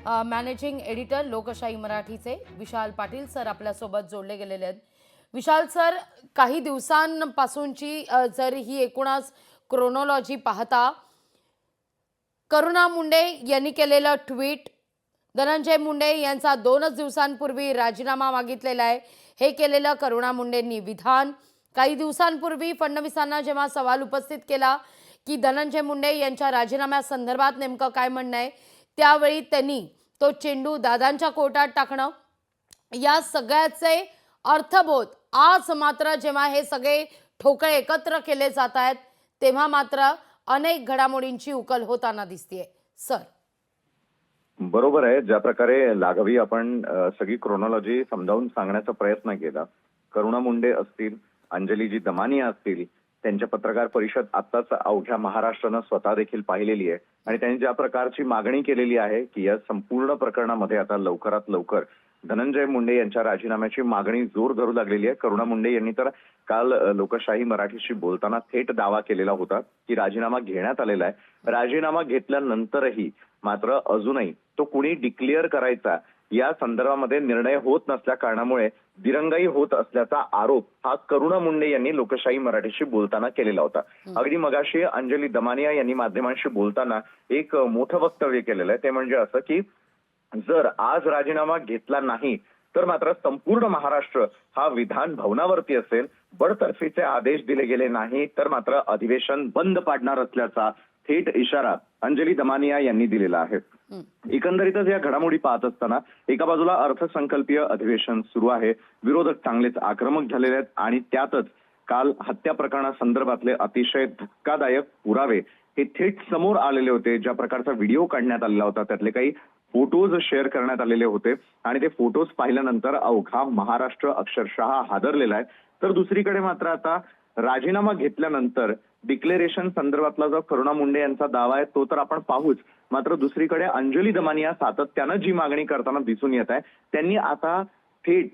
Managing editor लोकशाही मराठीचे Vishal Patil sir आपल्यासोबत जोडले गेलेले आहेत. विशाल सर, काही दिवसांपासूनची जर ही एकूणच क्रोनॉलॉजी पाहता, करुणा मुंडे यांनी केलेलं ट्विट, धनंजय मुंडे यांचा 2च दिवसांपूर्वी राजीनामा मागितलेला आहे, हे केलेलं करुणा मुंडेंनी विधान. काही दिवसांपूर्वी फडणवीसांना जेव्हा सवाल उपस्थित केला की धनंजय मुंडे यांच्या राजीनाम्यासंदर्भात नेमकं काय म्हणणं आहे, त्यावेळी त्यांनी तो चेंडू दादांच्या कोर्टात टाकणं, या सगळ्याचे अर्थबोध आज मात्र जेव्हा हे सगळे ठोकळे एकत्र केले जात आहेत, तेव्हा मात्र अनेक घडामोडींची उकल होताना दिसतेय. सर, बरोबर आहे. ज्या प्रकारे लाघवी आपण सगळी क्रोनॉलॉजी समजावून सांगण्याचा प्रयत्न केला, करुणा मुंडे असतील, अंजलीजी दमानिया असतील, त्यांच्या पत्रकार परिषद आत्ताच अवघ्या महाराष्ट्रानं स्वतः देखील पाहिलेली आहे आणि त्यांनी ज्या प्रकारची मागणी केलेली आहे की या संपूर्ण प्रकरणामध्ये आता लवकरात लवकर धनंजय मुंडे यांच्या राजीनाम्याची मागणी जोर धरू लागलेली आहे. करुणा मुंडे यांनी तर काल लोकशाही मराठीशी बोलताना थेट दावा केलेला होता की राजीनामा घेण्यात आलेला आहे. राजीनामा घेतल्यानंतरही मात्र अजूनही तो कुणी डिक्लेअर करायचा या संदर्भामध्ये निर्णय होत नसल्या कारणामुळे दिरंगाई होत असल्याचा आरोप हा करुणा मुंडे यांनी लोकशाही मराठीशी बोलताना केलेला होता. अगदी मगाशी अंजली दमानिया यांनी माध्यमांशी बोलताना एक मोठं वक्तव्य केलेलं आहे. ते म्हणजे असं की जर आज राजीनामा घेतला नाही तर मात्र संपूर्ण महाराष्ट्र हा विधान भवनावरती असेल, बडतर्फीचे आदेश दिले गेले नाही तर मात्र अधिवेशन बंद पाडणार असल्याचा थेट इशारा अंजली दमानिया यांनी दिलेला आहे. एकंदरीतच या घडामोडी पाहत असताना एका बाजूला अर्थसंकल्पीय अधिवेशन सुरू आहे, विरोधक चांगलेच आक्रमक झालेले आहेत आणि त्यातच काल हत्या प्रकरणासंदर्भातले अतिशय धक्कादायक पुरावे हे थेट समोर आलेले होते. ज्या प्रकारचा व्हिडिओ काढण्यात आलेला होता त्यातले काही फोटोज शेअर करण्यात आलेले होते आणि ते फोटोज पाहिल्यानंतर अवघा महाराष्ट्र अक्षरशः हादरलेला आहे. तर दुसरीकडे मात्र आता राजीनामा घेतल्यानंतर डिक्लेरेशन संदर्भातला जो करुणा मुंडे यांचा दावा आहे तो तर आपण पाहूच, मात्र दुसरीकडे अंजली दमानिया सातत्यानं जी मागणी करताना दिसून येत आहे, त्यांनी आता थेट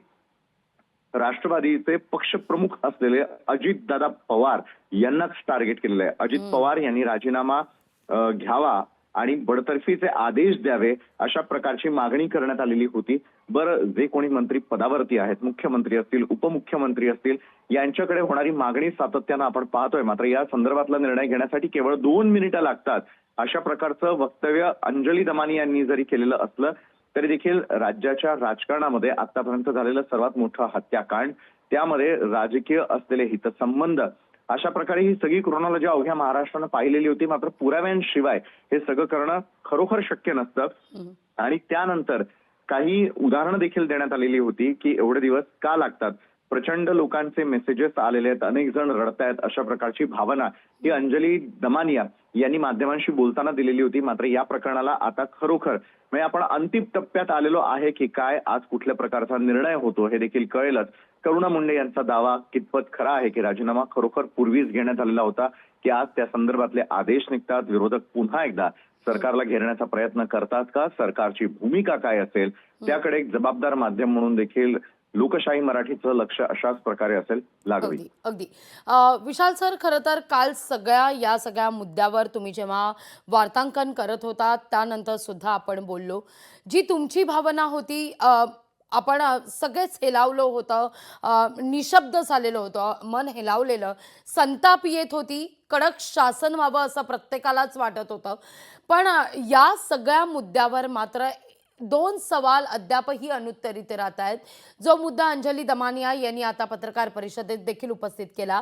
राष्ट्रवादीचे पक्षप्रमुख असलेले अजितदादा पवार यांनाच टार्गेट केलेलं आहे. अजित पवार यांनी राजीनामा घ्यावा आणि बडतर्फीचे आदेश द्यावे अशा प्रकारची मागणी करण्यात आलेली होती. बरं, जे कोणी मंत्री पदावरती आहेत, मुख्यमंत्री असतील, उपमुख्यमंत्री असतील, यांच्याकडे होणारी मागणी सातत्यानं आपण पाहतोय, मात्र या संदर्भातला निर्णय घेण्यासाठी केवळ 2 मिनिटं लागतात अशा प्रकारचं वक्तव्य अंजली दमानिया यांनी जरी केलेलं असलं तरी देखील राज्याच्या राजकारणामध्ये आतापर्यंत झालेलं सर्वात मोठं हत्याकांड, त्यामध्ये राजकीय असलेले हितसंबंध, अशा प्रकारे ही सगळी क्रोनॉलॉजी अवघ्या महाराष्ट्रानं पाहिलेली होती. मात्र पुराव्यांशिवाय हे सगळं करणं खरोखर शक्य नसतं आणि त्यानंतर काही उदाहरणं देखील देण्यात आलेली होती की एवढे दिवस का लागतात, प्रचंड लोकांचे मेसेजेस आलेले आहेत, अनेक जण रडतायत, अशा प्रकारची भावना ही अंजली दमानिया यांनी माध्यमांशी बोलताना दिलेली होती. मात्र या प्रकरणाला आता खरोखर म्हणजे आपण अंतिम टप्प्यात आलेलो आहे की काय, आज कुठल्या प्रकारचा निर्णय होतो हे देखील कळेलच. करुणा मुंडे यांचा दावा कितपत खरा आहे की राजीनामा खरोखर पूर्वीच घेण्यात आलेला होता की आज त्या संदर्भातले आदेश निघतात, विरोधक पुन्हा एकदा सरकारला घेरण्याचा प्रयत्न करतात का, सरकारची भूमिका काय असेल, त्याकडे एक जबाबदार माध्यम म्हणून देखील लोकशाही मराठीचं लक्ष अशाच प्रकारे असेल. लाघवी, अगदी विशाल सर, खरं तर काल या सगळ्या मुद्द्यावर तुम्ही जेव्हा वार्तांकन करत होता त्यानंतर सुद्धा आपण बोललो, जी तुमची भावना होती, आपण सगळेच हेलावलो होतं, निशब्द झालेलं होतं, मन हेलावलेलं, संताप येत होती, कडक शासन व्हावं असं प्रत्येकालाच वाटत होतं. पण या सगळ्या मुद्द्यावर मात्र 2 सवाल अद्यापही अनुत्तरित राहत आहेत. जो मुद्दा अंजली दमानिया यांनी आता पत्रकार परिषदेत देखील उपस्थित केला,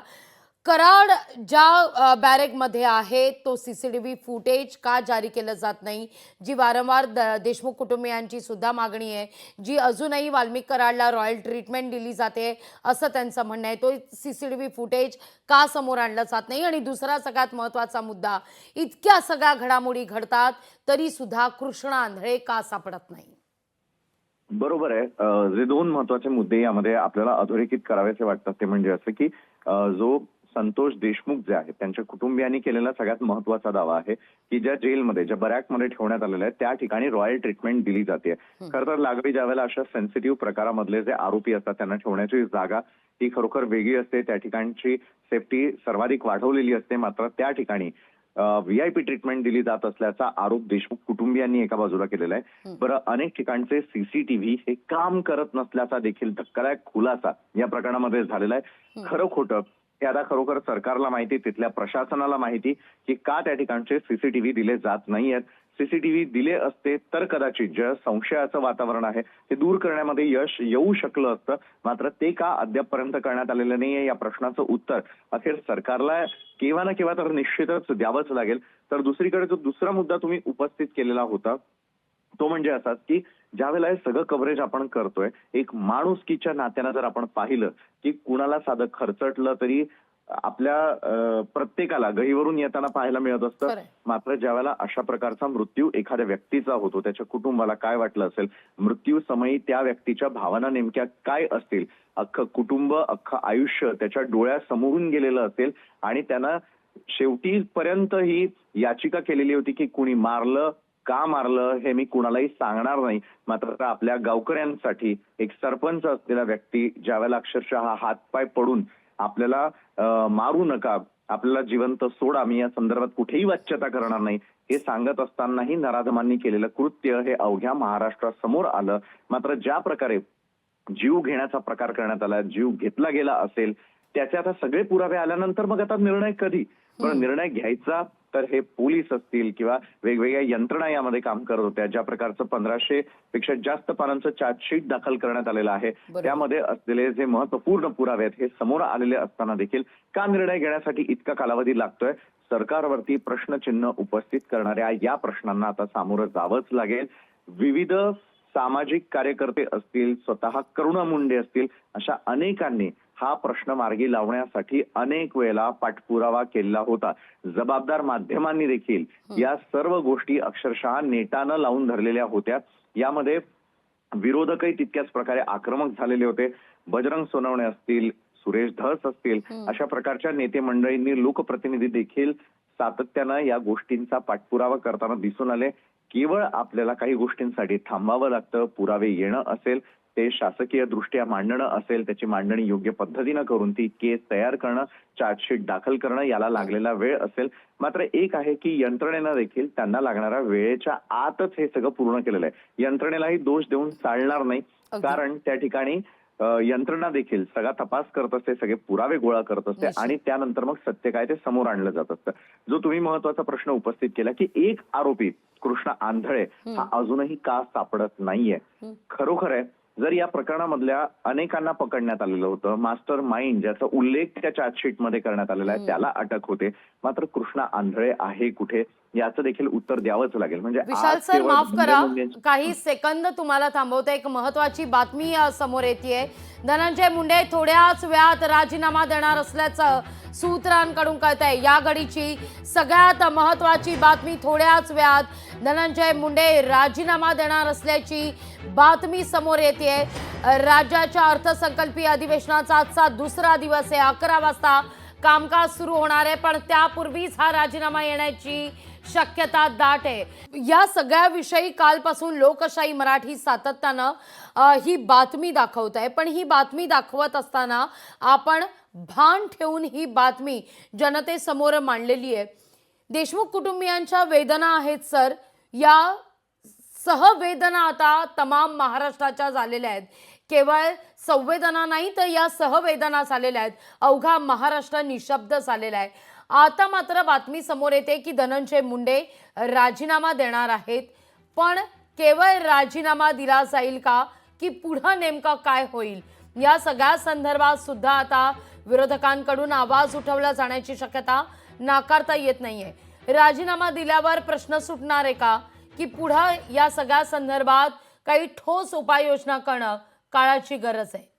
कराड ज्या बॅरेकमध्ये आहे तो सीसीटीव्ही फुटेज का जारी केलं जात नाही, जी वारंवार देशमुख कुटुंबियांची सुद्धा मागणी आहे, जी अजूनही वाल्मिक कराडला रॉयल ट्रीटमेंट दिली जाते असं त्यांचं म्हणणं आहे, तो सीसीटीव्ही फुटेज का समोर आणलं जात नाही. आणि दुसरा सगळ्यात महत्त्वाचा मुद्दा, इतक्या सगळ्या घडामोडी घडतात तरी सुद्धा कृष्ण आंधळे का सापडत नाही. बरोबर आहे. जे 2 महत्वाचे मुद्दे यामध्ये आपल्याला अधोरेखित करावेसे वाटतात ते म्हणजे असं की जो संतोष देशमुख जे आहेत त्यांच्या कुटुंबियांनी केलेला सगळ्यात महत्वाचा दावा आहे की ज्या जेलमध्ये, ज्या बॅरॅकमध्ये ठेवण्यात आलेल्या आहेत त्या ठिकाणी रॉयल ट्रीटमेंट दिली जाते. खरं तर लागवी ज्यावेळेला अशा सेन्सिटिव्ह प्रकारामधले जे आरोपी असतात त्यांना ठेवण्याची जागा ही खरोखर वेगळी असते, त्या ठिकाणची सेफ्टी सर्वाधिक वाढवलेली असते. मात्र त्या ठिकाणी व्हीआयपी ट्रीटमेंट दिली जात असल्याचा आरोप देशमुख कुटुंबियांनी एका बाजूला केलेला आहे. बरं, अनेक ठिकाणचे सीसीटीव्ही हे काम करत नसल्याचा देखील धक्कादायक खुलासा या प्रकरणामध्ये झालेला आहे. खरं खोटं हे आता खरोखर सरकारला माहिती, तिथल्या प्रशासनाला माहिती की का त्या ठिकाणचे सीसीटीव्ही दिले जात नाहीयेत. सीसीटीव्ही दिले असते तर कदाचित जे संशयाचं वातावरण आहे ते दूर करण्यामध्ये यश येऊ शकलं असतं. मात्र ते का अद्यापपर्यंत करण्यात आलेलं नाहीये या प्रश्नाचं उत्तर अखेर सरकारला केव्हा ना केव्हा तर निश्चितच द्यावंच लागेल. तर दुसरीकडे जो दुसरा मुद्दा तुम्ही उपस्थित केलेला होता तो म्हणजे असाच की ज्यावेळेला हे सगळं कव्हरेज आपण करतोय, एक माणुसकीच्या नात्यानं जर आपण पाहिलं की कुणाला साधं खरचटलं तरी आपल्या प्रत्येकाला गहीवरून येताना पाहायला मिळत असतं. खरंय. मात्र ज्यावेळेला अशा प्रकारचा मृत्यू एखाद्या व्यक्तीचा होतो, त्याच्या कुटुंबाला काय वाटलं असेल, मृत्यू समयी त्या व्यक्तीच्या भावना नेमक्या काय असतील, अख्खं कुटुंब, अख्खं आयुष्य त्याच्या डोळ्यासमोरून गेलेलं असेल आणि त्यानं शेवटीपर्यंत ही याचिका केलेली होती की कुणी मारलं, का मारलं हे मी कुणालाही सांगणार नाही. मात्र आपल्या गावकऱ्यांसाठी एक सरपंच असलेला व्यक्ती ज्यावेळेला अक्षरशः हातपाय पडून आपल्याला मारू नका, आपल्याला जिवंत सोडा, मी या संदर्भात कुठेही वाच्यता करणार नाही हे सांगत असतानाही नराधमांनी केलेलं कृत्य हे अवघ्या महाराष्ट्रासमोर आलं. मात्र ज्या प्रकारे जीव घेण्याचा प्रकार करण्यात आला, जीव घेतला गेला असेल, त्याचे आता सगळे पुरावे आल्यानंतर मग आता निर्णय कधी? पण निर्णय घ्यायचा तर हे पोलीस असतील किंवा वेगवेगळ्या यंत्रणा यामध्ये काम करत होत्या. ज्या प्रकारचं 1500 पेक्षा जास्त पानांचं चार्जशीट दाखल करण्यात आलेलं आहे, त्यामध्ये असलेले जे महत्वपूर्ण पुरावे आहेत हे समोर आलेले असताना देखील का निर्णय घेण्यासाठी इतका कालावधी लागतोय? सरकारवरती प्रश्नचिन्ह उपस्थित करणाऱ्या या प्रश्नांना आता सामोरं जावंच लागेल. विविध सामाजिक कार्यकर्ते असतील, स्वतः करुणा मुंडे असतील, अशा अनेकांनी हा प्रश्न मार्गी लावण्यासाठी अनेक वेळेला पाठपुरावा केलेला होता. जबाबदार माध्यमांनी देखील या सर्व गोष्टी अक्षरशः नेटानं लावून धरलेल्या होत्या. यामध्ये विरोधकही तितक्याच प्रकारे आक्रमक झालेले होते. बजरंग सोनवणे असतील, सुरेश धस असतील, अशा प्रकारच्या नेते मंडळींनी, लोकप्रतिनिधी देखील सातत्यानं या गोष्टींचा पाठपुरावा करताना दिसून आले. केवळ आपल्याला काही गोष्टींसाठी थांबावं लागतं. पुरावे येणं असेल, ते शासकीय दृष्ट्या मांडणं असेल, त्याची मांडणी योग्य पद्धतीनं करून ती केस तयार करणं, चार्जशीट दाखल करणं, याला लागलेला वेळ असेल. मात्र एक आहे की यंत्रणेनं देखील त्यांना लागणाऱ्या वेळेच्या आतच हे सगळं पूर्ण केलेलं आहे. यंत्रणेलाही दोष देऊन चालणार नाही, कारण त्या ठिकाणी यंत्रणा देखील सगळा तपास करत असते, सगळे पुरावे गोळा करत असते आणि त्यानंतर मग सत्य काय ते समोर आणलं जात असतं. जो तुम्ही महत्वाचा प्रश्न उपस्थित केला की एक आरोपी कृष्ण आंधळे हा अजूनही का सापडत नाहीये? खरोखर आहे, जर या प्रकरणामधल्या अनेकांना पकडण्यात आलेलं होतं, मास्टर माइंड ज्याचा उल्लेख त्या चार्जशीटमध्ये करण्यात आलेला आहे त्याला अटक होते, मात्र कृष्णा आंधळे आहे कुठे याचं देखील उत्तर द्यावंच लागेल. म्हणजे विशाल आज सर, केवळ माफ करा, मुंडेंची- काही सेकंद तुम्हाला थांबवते. एक महत्वाची बातमी समोर येतेय. धनंजय मुंडे थोड्याच वेळात राजीनामा देणार असल्याचं सूत्रांकडून कळत आहे. या घडीची सगळ्यात महत्वाची बातमी, थोड्याच वेळात धनंजय मुंडे राजीनामा देणार असल्याची बातमी समोर येते. राज्याच्या अर्थसंकल्पीय अधिवेशनाचा आजचा दुसरा दिवस आहे. 11 वाजता कामकाज सुरू होणार आहे, पण त्यापूर्वीच हा राजीनामा येण्याची शक्यता दाट आहे. या सगळ्या विषयी कालपासून लोकशाही मराठी सातत्यानं ही बातमी दाखवत आहे. पण ही बातमी दाखवत असताना आपण भान ठेवून ही बातमी जनतेसमोर मांडलेली आहे. देशमुख कुटुंबियांच्या वेदना आहेत सर, या सहवेदना आता तमाम महाराष्ट्राच्या झालेल्या आहेत. केवळ संवेदना नाही तर या सहवेदना झालेल्या आहेत. अवघा महाराष्ट्र निशब्द झालेला आहे. आता मात्र बातमी समोर येते की धनंजय मुंडे राजीनामा देणार आहेत. पण केवळ राजीनामा दिला जाईल का, की पुढे नेमका काय होईल, या सगळ्या संदर्भात सुद्धा आता विरोधकांकडून आवाज उठवला जाण्याची शक्यता नाकारता येत नाहीये. राजीनामा दिल्यावर प्रश्न सुटणार आहे का, की पुढे या सगळ्या संदर्भात काही ठोस उपाययोजना करणं काळाची गरज आहे?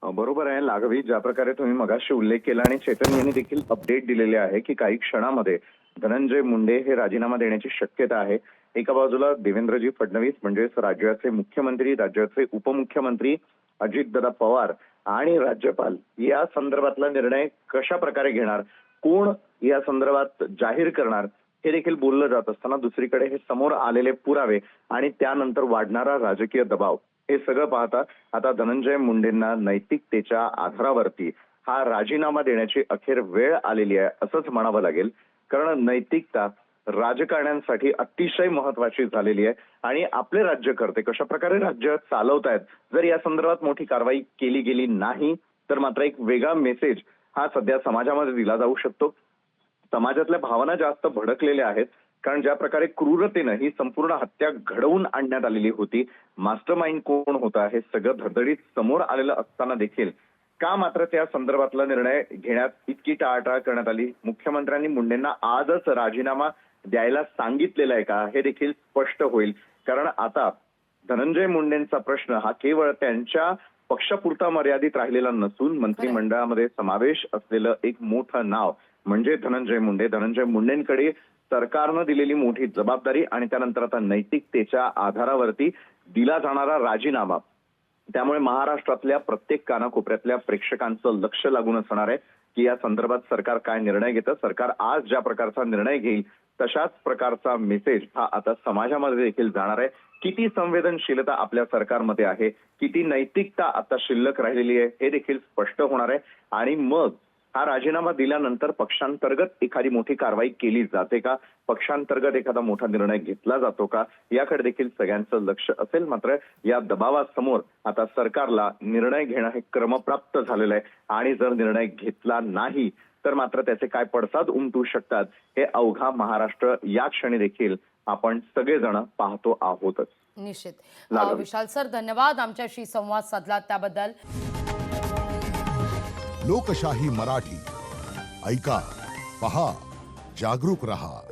बरोबर आहे लाघवी, ज्या प्रकारे तुम्ही मगाशी उल्लेख केला आणि चेतन यांनी देखील अपडेट दिलेले आहे की काही क्षणामध्ये धनंजय मुंडे हे राजीनामा देण्याची शक्यता आहे. एका बाजूला देवेंद्रजी फडणवीस म्हणजेच राज्याचे मुख्यमंत्री, राज्याचे उपमुख्यमंत्री अजितदादा पवार आणि राज्यपाल या संदर्भातला निर्णय कशा प्रकारे घेणार, कोण या संदर्भात जाहीर करणार हे देखील बोललं जात असताना दुसरीकडे हे समोर आलेले पुरावे आणि त्यानंतर वाढणारा राजकीय दबाव, हे सगळं पाहता आता धनंजय मुंडेंना नैतिकतेच्या आधारावरती हा राजीनामा देण्याची अखेर वेळ आलेली आहे असंच म्हणावं लागेल. कारण नैतिकता राजकारण्यांसाठी अतिशय महत्वाची झालेली आहे आणि आपले राज्यकर्ते कशा प्रकारे राज्य चालवतायत जर या संदर्भात मोठी कारवाई केली गेली नाही तर मात्र एक वेगळा मेसेज हा सध्या समाजामध्ये दिला जाऊ शकतो. समाजातल्या भावना जास्त भडकलेल्या आहेत कारण ज्या प्रकारे क्रूरतेनं ही संपूर्ण हत्या घडवून आणण्यात आलेली होती, मास्टरमाइंड कोण होता हे सगळं धडधडीत समोर आलेलं असताना देखील का मात्र त्या संदर्भातला निर्णय घेण्यात इतकी टाळाटाळ करण्यात आली? मुख्यमंत्र्यांनी मुंडेंना आजच राजीनामा द्यायला सांगितलेला आहे का हे देखील स्पष्ट होईल. कारण आता धनंजय मुंडेंचा प्रश्न हा केवळ त्यांच्या पक्षापुरता मर्यादित राहिलेला नसून मंत्रिमंडळामध्ये समावेश असलेलं एक मोठं नाव म्हणजे धनंजय मुंडे. धनंजय मुंडेंकडे सरकारनं दिलेली मोठी जबाबदारी आणि त्यानंतर आता नैतिकतेच्या आधारावरती दिला जाणारा राजीनामा. त्यामुळे महाराष्ट्रातल्या प्रत्येक कानाकोपऱ्यातल्या प्रेक्षकांचं लक्ष लागून असणार आहे की या संदर्भात सरकार काय निर्णय घेतं. सरकार आज ज्या प्रकारचा निर्णय घेईल तशाच प्रकारचा मेसेज हा आता समाजामध्ये देखील जाणार आहे. किती संवेदनशीलता आपल्या सरकारमध्ये आहे, किती नैतिकता आता शिल्लक राहिलेली आहे हे देखील स्पष्ट होणार आहे. आणि मग हा राजीनामा दिल्यानंतर पक्षांतर्गत एखादी मोठी कारवाई केली जाते का, पक्षांतर्गत एखादा मोठा निर्णय घेतला जातो का याकडे देखील सगळ्यांचं लक्ष असेल. मात्र या दबावासमोर आता सरकारला निर्णय घेणं हे क्रमप्राप्त झालेलं आहे आणि जर निर्णय घेतला नाही तर मात्र त्याचे काय पडसाद उमटू शकतात हे अवघा महाराष्ट्र या क्षणी देखील आपण सगळेजण पाहतो आहोतच. निश्चित. लागलं. विशाल सर, धन्यवाद आमच्याशी संवाद साधला त्याबद्दल. लोकशाही मराठी ऐका, पहा, जागरूक रहा.